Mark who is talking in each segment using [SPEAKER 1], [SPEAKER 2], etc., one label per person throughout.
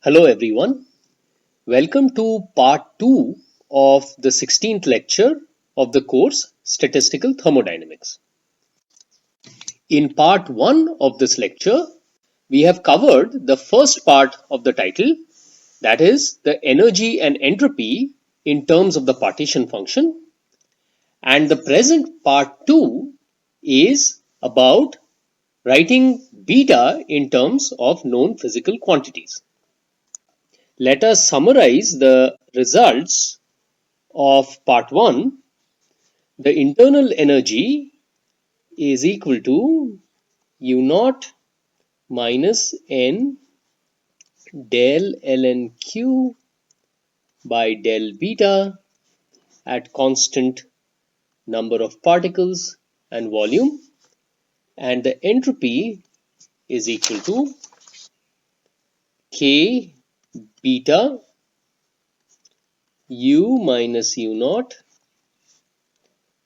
[SPEAKER 1] Hello everyone, welcome to part 2 of the 16th lecture of the course Statistical Thermodynamics. In part 1 of this lecture, we have covered the first part of the title, that is the energy and entropy in terms of the partition function, and the present part 2 is about writing beta in terms of known physical quantities. Let us summarize the results of part 1. The internal energy is equal to U naught minus N del ln Q by del beta at constant number of particles and volume, and the entropy is equal to K beta U minus U naught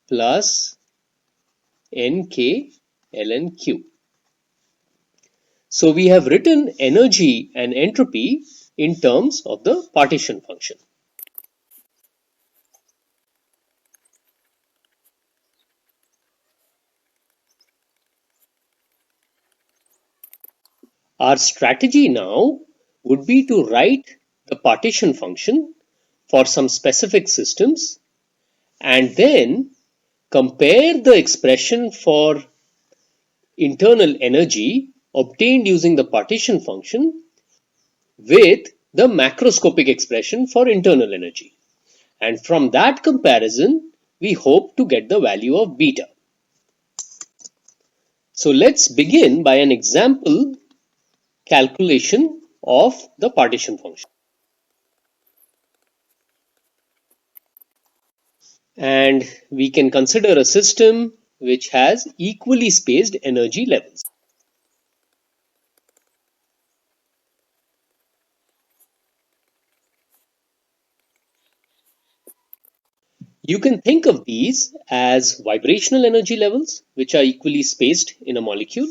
[SPEAKER 1] plus Nk ln Q. So we have written energy and entropy in terms of the partition function. Our strategy now would be to write the partition function for some specific systems and then compare the expression for internal energy obtained using the partition function with the macroscopic expression for internal energy. And from that comparison, we hope to get the value of beta. So let's begin by an example calculation of the partition function. And we can consider a system which has equally spaced energy levels. You can think of these as vibrational energy levels which are equally spaced in a molecule.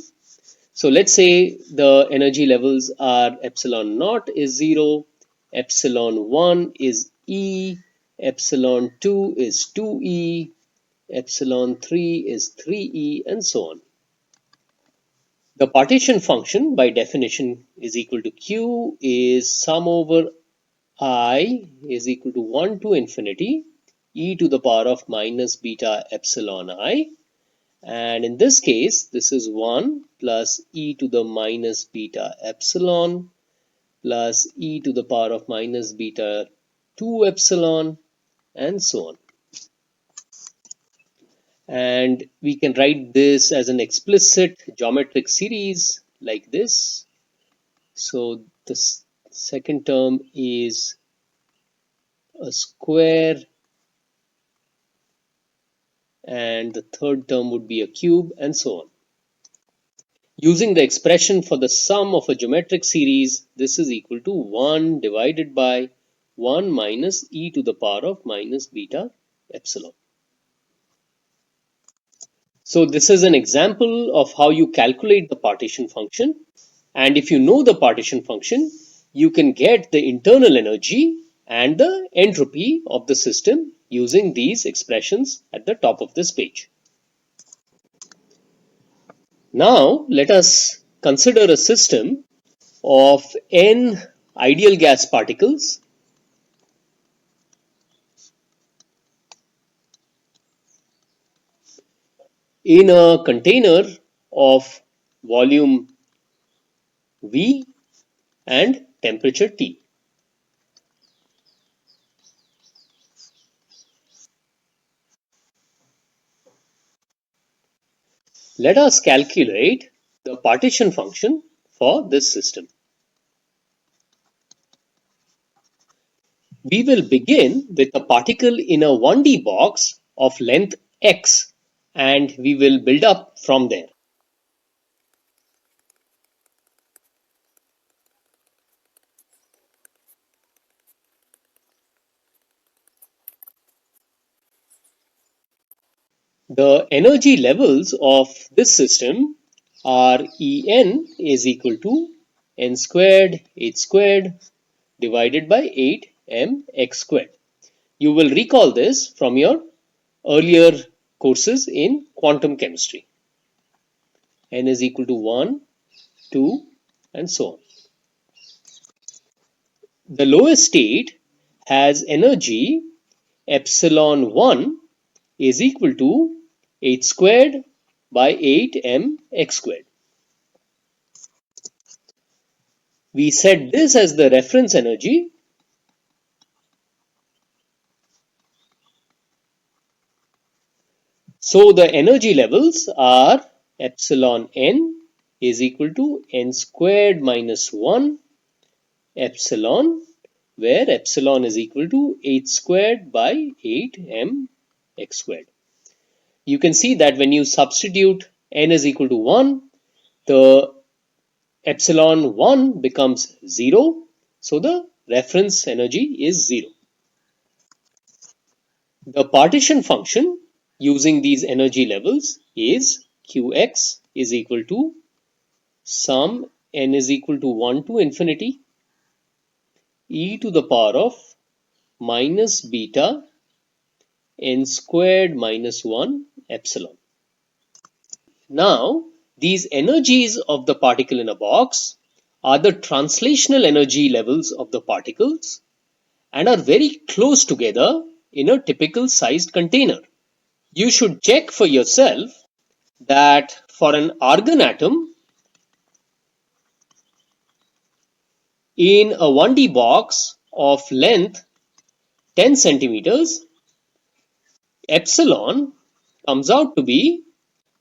[SPEAKER 1] So let's say the energy levels are epsilon naught is 0, epsilon 1 is E, epsilon 2 is 2E, epsilon 3 is 3E, and so on. The partition function by definition is equal to Q is sum over I is equal to 1 to infinity e to the power of minus beta epsilon I, and in this case this is 1 plus e to the minus beta epsilon plus e to the power of minus beta 2 epsilon, and so on. And we can write this as an explicit geometric series like this. So the second term is a square and the third term would be a cube, and so on. Using the expression for the sum of a geometric series, this is equal to 1 divided by 1 minus e to the power of minus beta epsilon. So this is an example of how you calculate the partition function, and if you know the partition function, you can get the internal energy and the entropy of the system using these expressions at the top of this page. Now let us consider a system of n ideal gas particles in a container of volume V and temperature T. Let us calculate the partition function for this system. We will begin with a particle in a 1D box of length x, and we will build up from there. The energy levels of this system are En is equal to n squared h squared divided by 8mx squared. You will recall this from your earlier courses in quantum chemistry. N is equal to 1, 2, and so on. The lowest state has energy epsilon 1 is equal to h squared by 8mx squared. We set this as the reference energy. So the energy levels are epsilon n is equal to n squared minus 1 epsilon, where epsilon is equal to h squared by 8mx squared. You can see that when you substitute n is equal to 1, the epsilon 1 becomes 0, so the reference energy is 0. The partition function using these energy levels is Qx is equal to sum n is equal to 1 to infinity e to the power of minus beta n squared minus 1 epsilon. Now, these energies of the particle in a box are the translational energy levels of the particles and are very close together in a typical sized container. You should check for yourself that for an argon atom in a 1D box of length 10 centimeters, epsilon comes out to be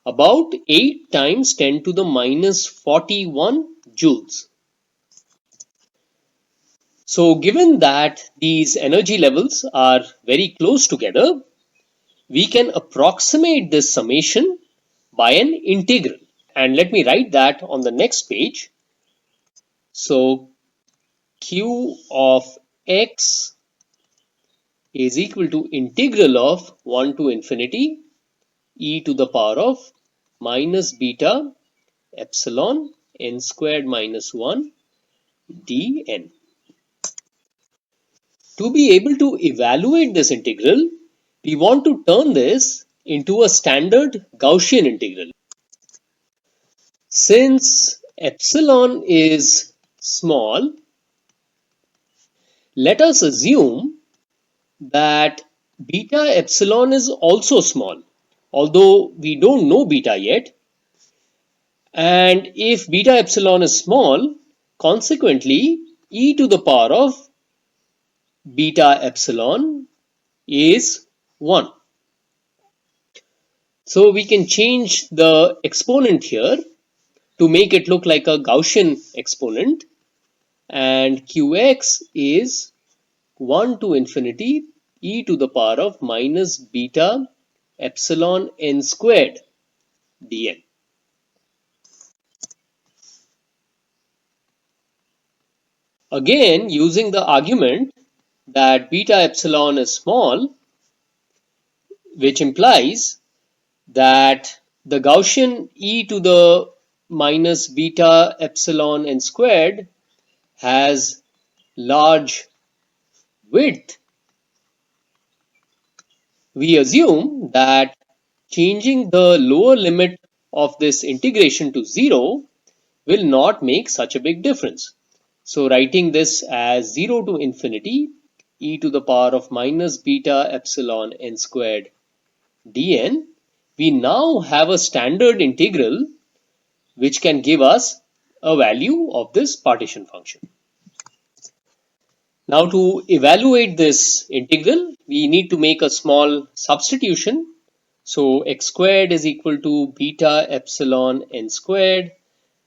[SPEAKER 1] about 8 times 10 to the minus 41 joules. So given that these energy levels are very close together, we can approximate this summation by an integral. And let me write that on the next page. So Q of x is equal to integral of 1 to infinity e to the power of minus beta epsilon n squared minus 1 dn. To be able to evaluate this integral, we want to turn this into a standard Gaussian integral. Since epsilon is small, let us assume that beta epsilon is also small, although we don't know beta yet. And if beta epsilon is small, consequently, e to the power of beta epsilon is 1. So we can change the exponent here to make it look like a Gaussian exponent, and Qx is 1 to infinity e to the power of minus beta epsilon n squared dn. Again, using the argument that beta epsilon is small, which implies that the Gaussian e to the minus beta epsilon n squared has large width, we assume that changing the lower limit of this integration to 0 will not make such a big difference. So writing this as 0 to infinity e to the power of minus beta epsilon n squared dn, we now have a standard integral which can give us a value of this partition function. Now to evaluate this integral, we need to make a small substitution. So x squared is equal to beta epsilon n squared,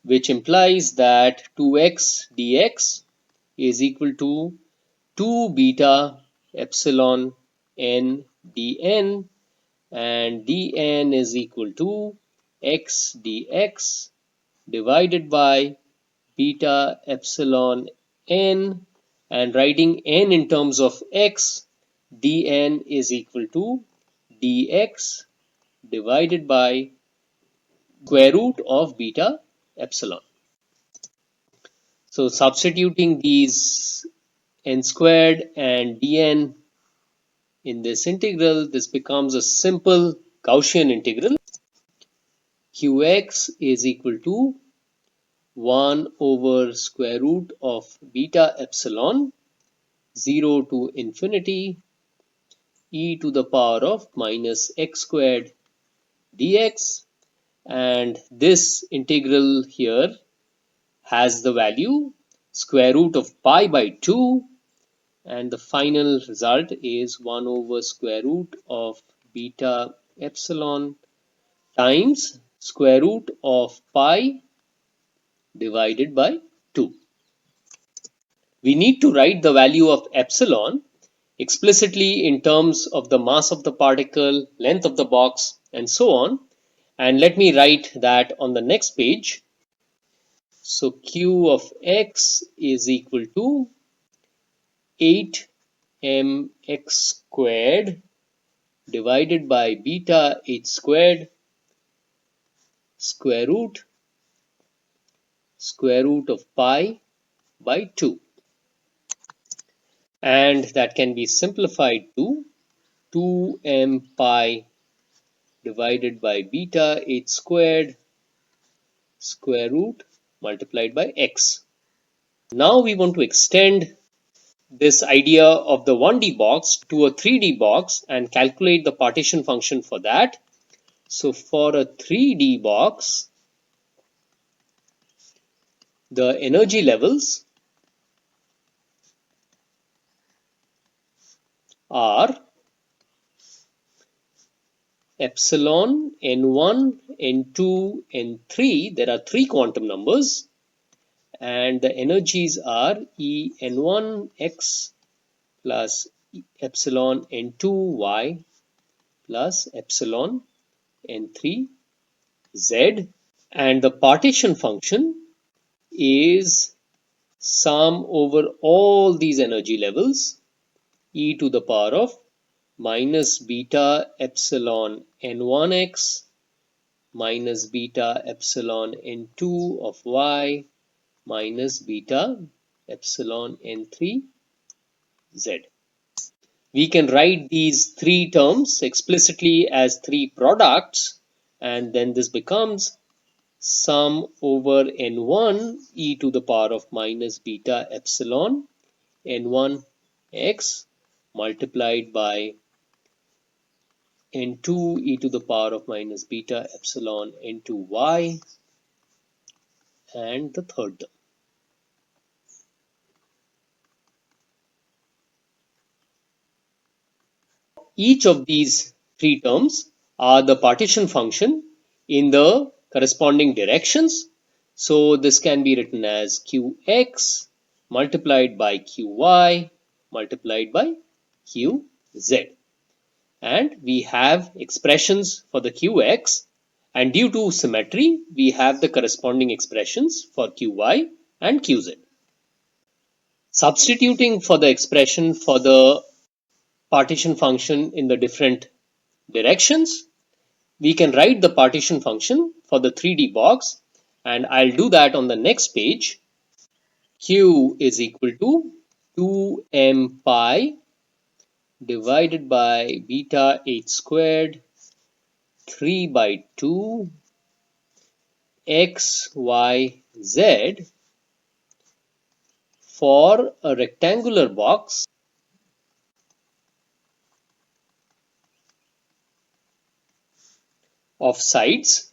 [SPEAKER 1] which implies that 2x dx is equal to 2 beta epsilon n dn, and dn is equal to x dx divided by beta epsilon n, and writing n in terms of x, dn is equal to dx divided by square root of beta epsilon. So substituting these n squared and dn in this integral. This becomes a simple Gaussian integral. Qx is equal to 1 over square root of beta epsilon 0 to infinity e to the power of minus x squared dx, and this integral here has the value square root of pi by 2, and the final result is 1 over square root of beta epsilon times square root of pi divided by 2. We need to write the value of epsilon explicitly in terms of the mass of the particle, length of the box, and so on. And let me write that on the next page. So Q of x is equal to 8mx squared divided by beta h squared square root of pi by 2. And that can be simplified to 2m pi divided by beta h squared square root multiplied by x. Now we want to extend this idea of the 1D box to a 3D box and calculate the partition function for that. So for a 3D box, the energy levels are epsilon, n1, n2, n3. There are three quantum numbers, and the energies are E n1 x plus epsilon n2 y plus epsilon n3 z, and the partition function is sum over all these energy levels e to the power of minus beta epsilon n1x minus beta epsilon n2 of y minus beta epsilon n3 z. We can write these three terms explicitly as three products, and then this becomes sum over n1 e to the power of minus beta epsilon n1 x multiplied by n2 e to the power of minus beta epsilon n2 y, and the third term. Each of these three terms are the partition function in the corresponding directions. So this can be written as qx multiplied by qy multiplied by qz. And we have expressions for the qx, and due to symmetry, we have the corresponding expressions for qy and qz. Substituting for the expression for the partition function in the different directions, we can write the partition function for the 3D box, and I'll do that on the next page. Q is equal to 2m pi divided by beta h squared 3 by 2 x y z for a rectangular box of sides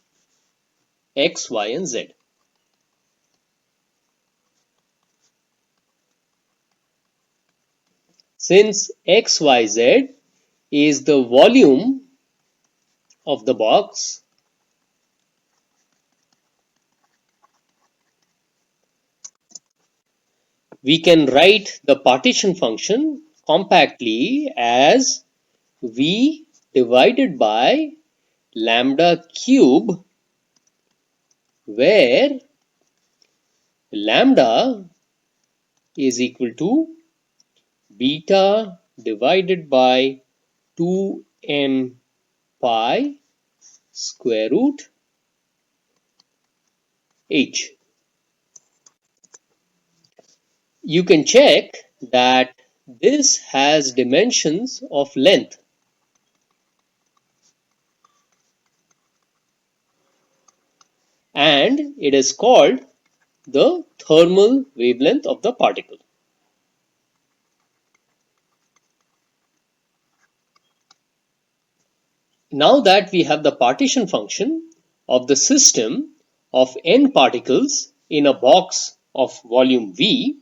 [SPEAKER 1] x, y, and z. Since x, y, z is the volume of the box, we can write the partition function compactly as v divided by lambda cube, where lambda is equal to beta divided by 2m pi square root h. You can check that this has dimensions of length, and it is called the thermal wavelength of the particle. Now that we have the partition function of the system of n particles in a box of volume V,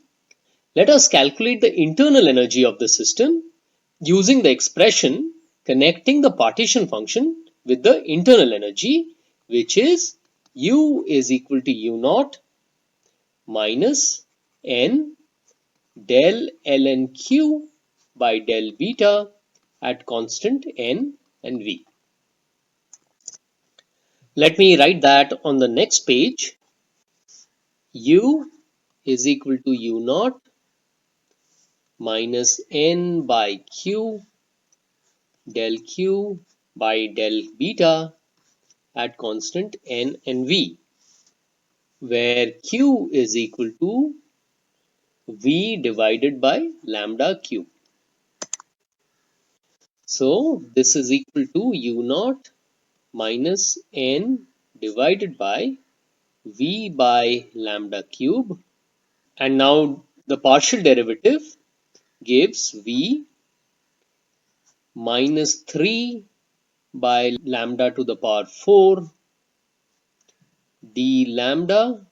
[SPEAKER 1] let us calculate the internal energy of the system using the expression connecting the partition function with the internal energy, which is U is equal to U naught minus N del ln Q by del beta at constant N and V. Let me write that on the next page. U is equal to U naught minus N by Q del Q by del beta at constant N and V, where Q is equal to V divided by lambda Q. So this is equal to U naught minus N divided by V by lambda cube, and now the partial derivative gives V minus 3 by lambda to the power 4 d lambda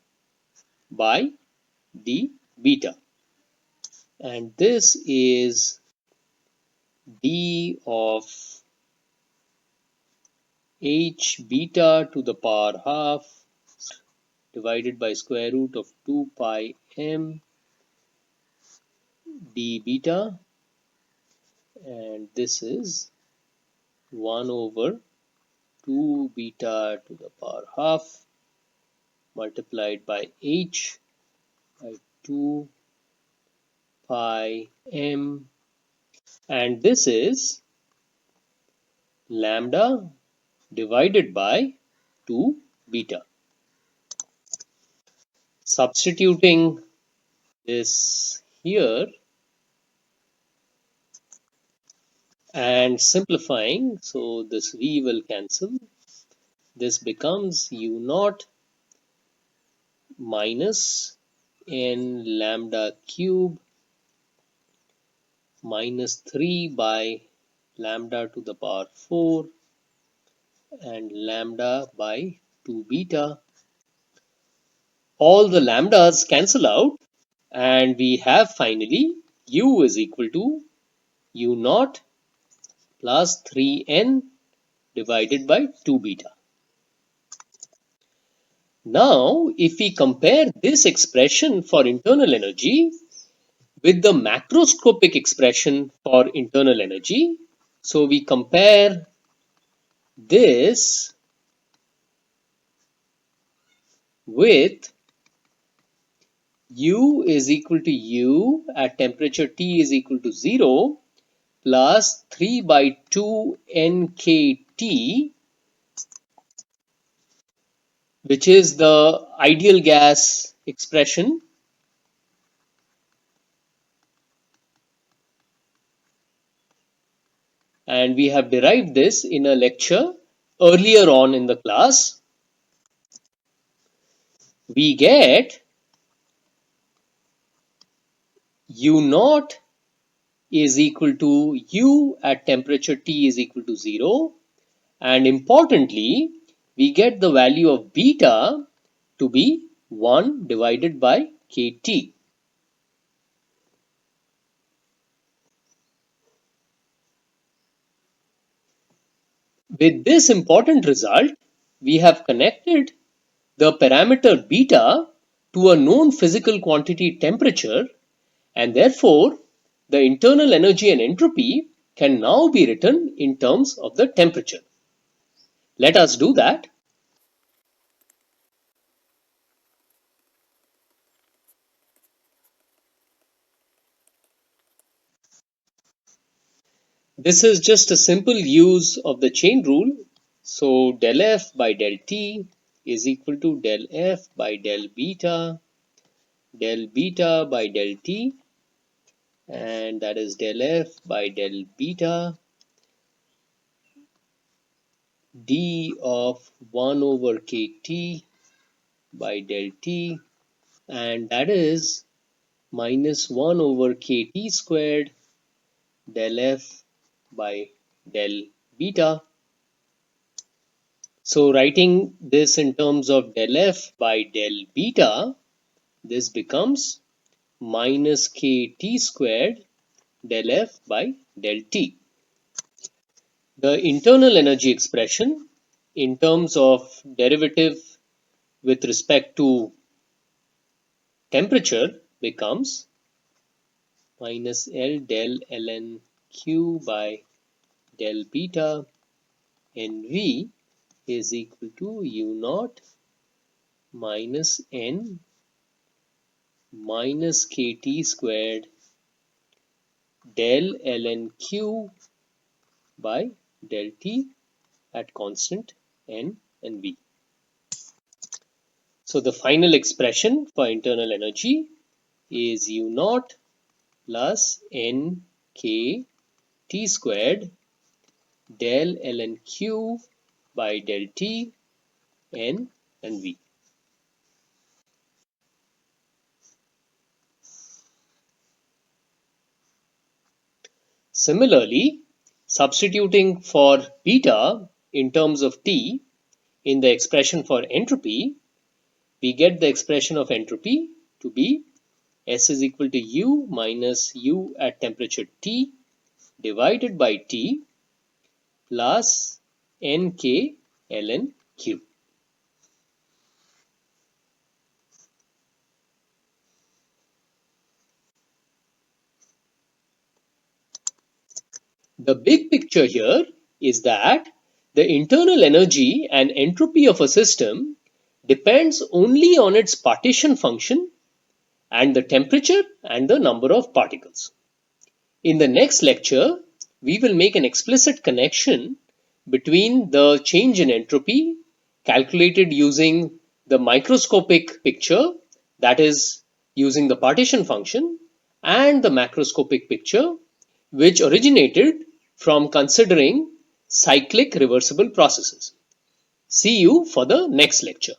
[SPEAKER 1] by d beta, and this is d of h beta to the power half divided by square root of 2 pi m d beta, and this is 1 over 2 beta to the power half multiplied by h by 2 pi m, and this is lambda divided by 2 beta. Substituting this here and simplifying, so this v will cancel. This becomes u naught minus n lambda cube minus 3 by lambda to the power 4 and lambda by 2 beta. All the lambdas cancel out, and we have finally u is equal to u naught plus 3n divided by 2 beta. Now, if we compare this expression for internal energy with the macroscopic expression for internal energy, so we compare this with U is equal to U at temperature T is equal to 0 plus 3 by 2 nkt, which is the ideal gas expression. And we have derived this in a lecture earlier on in the class. We get U naught is equal to U at temperature T is equal to 0, and importantly we get the value of beta to be 1 divided by kT. With this important result, we have connected the parameter beta to a known physical quantity temperature, and therefore the internal energy and entropy can now be written in terms of the temperature. Let us do that. This is just a simple use of the chain rule. So del F by del T is equal to del F by del beta by del T, and that is del F by del beta d of 1 over kt by del t, and that is minus 1 over kt squared del F by del beta. So writing this in terms of del F by del beta, this becomes minus kt squared del F by del t. The internal energy expression in terms of derivative with respect to temperature becomes minus L del ln Q by del beta Nv is equal to U naught minus N minus KT squared del ln Q by del T at constant N and V. So the final expression for internal energy is U naught plus N K T squared del ln Q by del T N and V. Similarly, substituting for beta in terms of T in the expression for entropy, we get the expression of entropy to be S is equal to U minus U at temperature T divided by T plus Nk ln Q. The big picture here is that the internal energy and entropy of a system depends only on its partition function and the temperature and the number of particles. In the next lecture, we will make an explicit connection between the change in entropy calculated using the microscopic picture, that is, using the partition function, and the macroscopic picture, which originated from considering cyclic reversible processes. See you for the next lecture.